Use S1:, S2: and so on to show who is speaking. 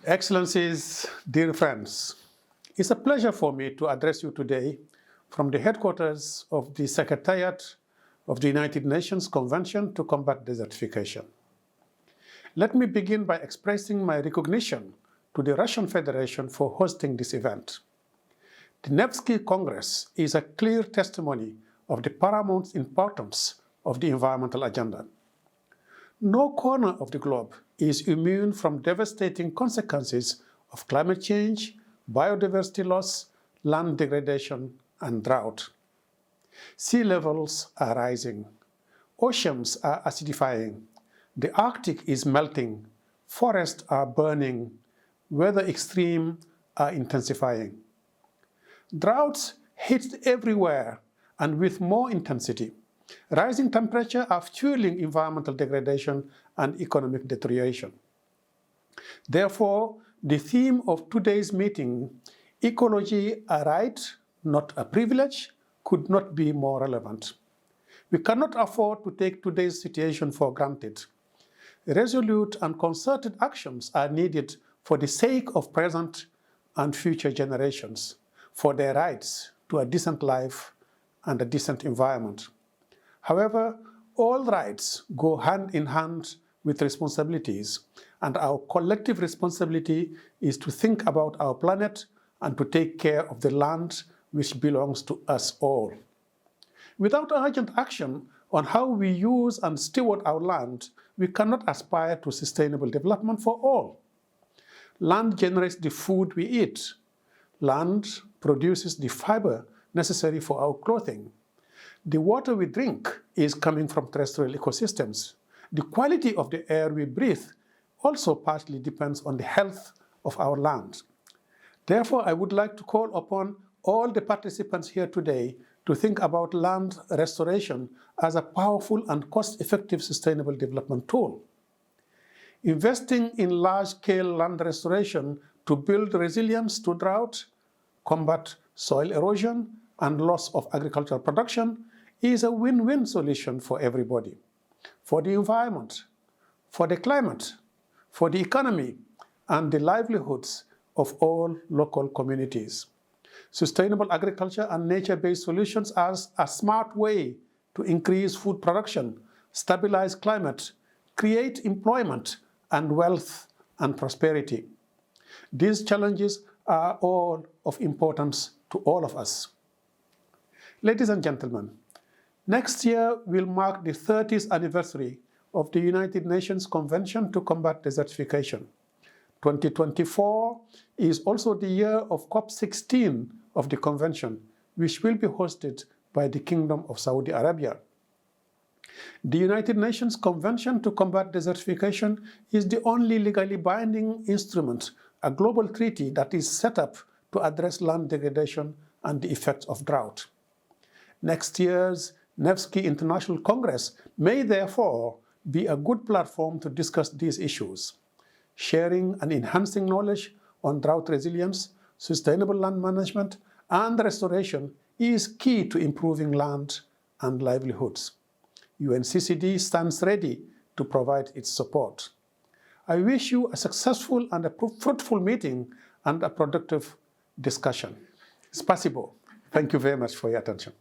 S1: Excellencies, dear friends, it's a pleasure for me to address you today from the headquarters of the Secretariat of the United Nations Convention to Combat Desertification. Let me begin by expressing my recognition to the Russian Federation for hosting this event. The Nevsky Congress is a clear testimony of the paramount importance of the environmental agenda. No corner of the globe is immune from devastating consequences of climate change, biodiversity loss, land degradation, and drought. Sea levels are rising. Oceans are acidifying. The Arctic is melting. Forests are burning. Weather extremes are intensifying. Droughts hit everywhere and with more intensity. Rising temperatures are fueling environmental degradation and economic deterioration. Therefore, the theme of today's meeting, Ecology, a right, not a privilege, could not be more relevant. We cannot afford to take today's situation for granted. Resolute and concerted actions are needed for the sake of present and future generations, for their rights to a decent life and a decent environment. However, all rights go hand in hand with responsibilities, and our collective responsibility is to think about our planet and to take care of the land which belongs to us all. Without urgent action on how we use and steward our land, we cannot aspire to sustainable development for all. Land generates the food we eat. Land produces the fiber necessary for our clothing. The water we drink is coming from terrestrial ecosystems. The quality of the air we breathe also partly depends on the health of our land. Therefore, I would like to call upon all the participants here today to think about land restoration as a powerful and cost-effective sustainable development tool. Investing in large-scale land restoration to build resilience to drought, combat soil erosion, and loss of agricultural production is a win-win solution for everybody, for the environment, for the climate, for the economy, and the livelihoods of all local communities. Sustainable agriculture and nature-based solutions are a smart way to increase food production, stabilize climate, create employment and wealth and prosperity. These challenges are all of importance to all of us. Ladies and gentlemen, next year will mark the 30th anniversary of the United Nations Convention to Combat Desertification. 2024 is also the year of COP16 of the Convention, which will be hosted by the Kingdom of Saudi Arabia. The United Nations Convention to Combat Desertification is the only legally binding instrument, a global treaty that is set up to address land degradation and the effects of drought. Next year's Nevsky International Congress may therefore be a good platform to discuss these issues. Sharing and enhancing knowledge on drought resilience, sustainable land management, and restoration is key to improving land and livelihoods. UNCCD stands ready to provide its support. I wish you a successful and a fruitful meeting and a productive discussion. Spasibo. Thank you very much for your attention.